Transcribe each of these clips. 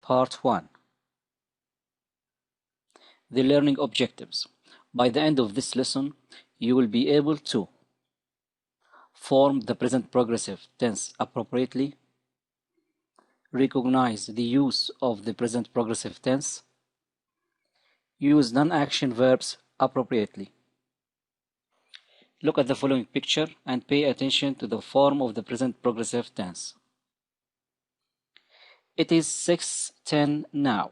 Part 1. The learning objectives. By the end of this lesson, you will be able to form the present progressive tense appropriately, recognize the use of the present progressive tense, use non-action verbs appropriately. Look at the following picture and pay attention to the form of the present progressive tense. It is 6:10 now.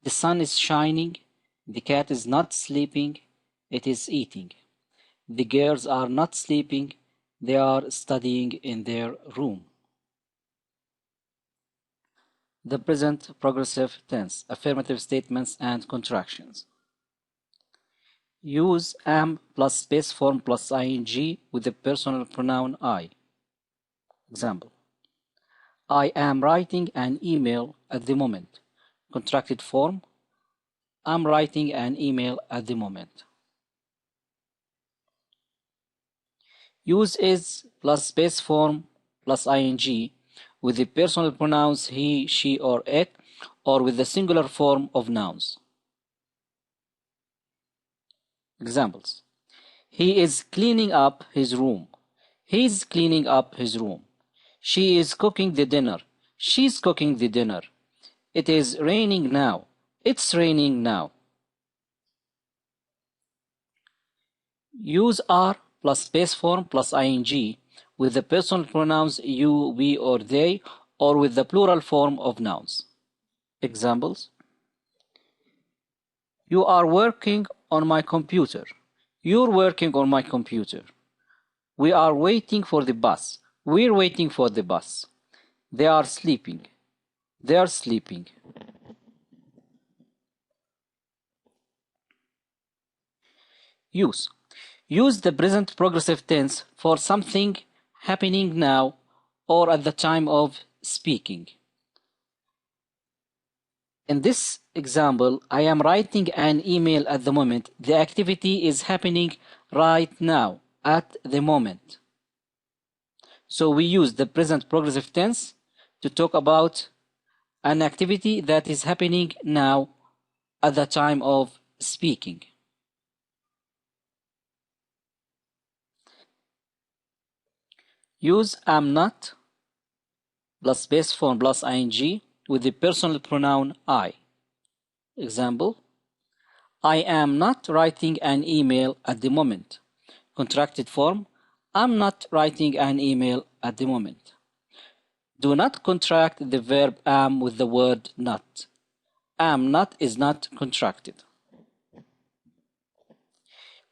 The sun is shining. The cat is not sleeping. It is eating. The girls are not sleeping. They are studying in their room. The present progressive tense, affirmative statements and contractions. Use am plus space form plus ing with the personal pronoun I. Example: I am writing an email at the moment. Contracted form: I'm writing an email at the moment. Use is plus space form plus ing with the personal pronouns he, she, or it, or with the singular form of nouns. Examples: He is cleaning up his room. He's cleaning up his room. She is cooking the dinner. She's cooking the dinner. It is raining now. It's raining now. Use are plus space form plus ing with the personal pronouns you, we, or they, or with the plural form of nouns. Examples: You are working on my computer. You're working on my computer. We are waiting for the bus. We're waiting for the bus. They are sleeping. They are sleeping. Use. Use the present progressive tense for something happening now or at the time of speaking. In this example, I am writing an email at the moment. The activity is happening right now, at the moment. So we use the present progressive tense to talk about an activity that is happening now at the time of speaking. Use am not plus space form plus ing with the personal pronoun I. Example: I am not writing an email at the moment. Contracted form: I'm not writing an email at the moment. Do not contract the verb am with the word not. Am not is not contracted.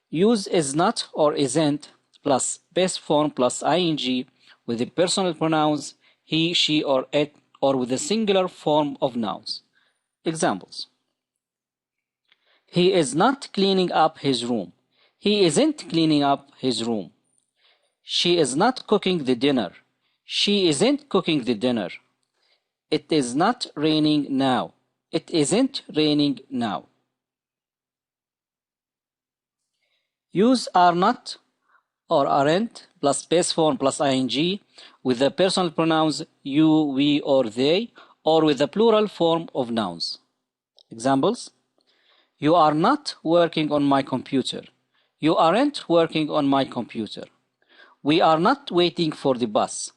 Use is not or isn't plus base form plus ing with the personal pronouns he, she, or it, or with the singular form of nouns. Examples: He is not cleaning up his room. He isn't cleaning up his room. She is not cooking the dinner. She isn't cooking the dinner. It is not raining now. It isn't raining now. Use are not or aren't plus space form plus ing with the personal pronouns you, we, or they, or with the plural form of nouns. Examples: You are not working on my computer. You aren't working on my computer. We are not waiting for the bus.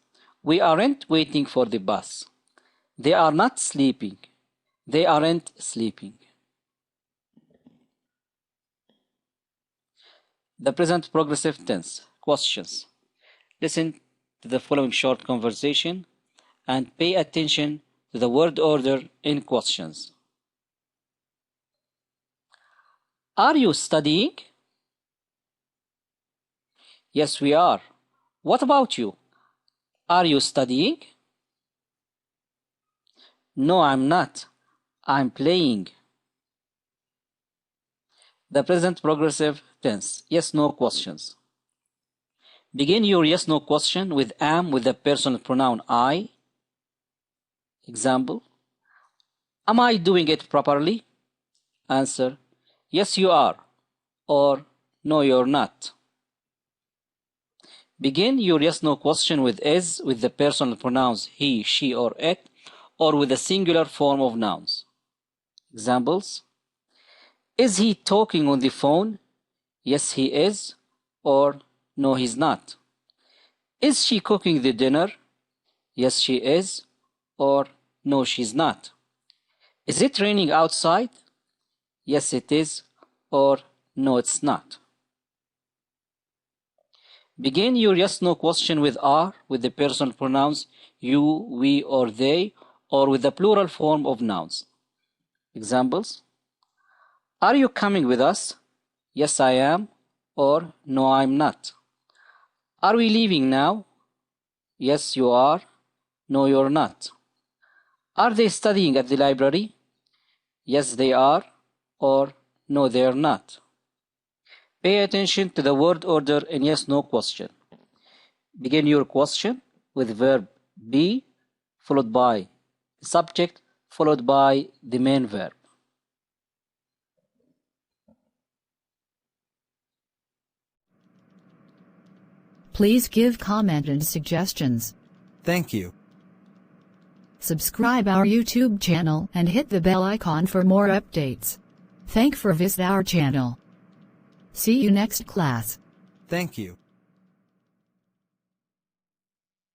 We aren't waiting for the bus. They are not sleeping. They aren't sleeping. The present progressive tense. Questions. Listen to the following short conversation and pay attention to the word order in questions. Are you studying? Yes, we are. What about you? Are you studying? No, I'm not. I'm playing. The present progressive tense. Yes, no questions. Begin your yes, no question with am with the personal pronoun I. Example: Am I doing it properly? Answer: Yes, you are. Or no, you're not. Begin your yes, no question with is with the personal pronouns he, she, or it, or with the singular form of nouns. Examples: is he talking on the phone? Yes, he is, or no, he's not. Is she cooking the dinner? Yes, she is, or no, she's not. Is it raining outside? Yes, it is, or no, it's not. Begin your yes/no question with are with the personal pronouns you, we, or they, or with the plural form of nouns. Examples: are you coming with us? Yes, I am, or no, I'm not. Are we leaving now? Yes, you are, no, you're not. Are they studying at the library? Yes, they are, or no, they're not. Pay attention to the word order in yes/no question. Begin your question with verb be, followed by the subject, followed by the main verb. Please give comment and suggestions. Thank you. Subscribe our YouTube channel and hit the bell icon for more updates. Thank for visit our channel. See you next class. Thank you.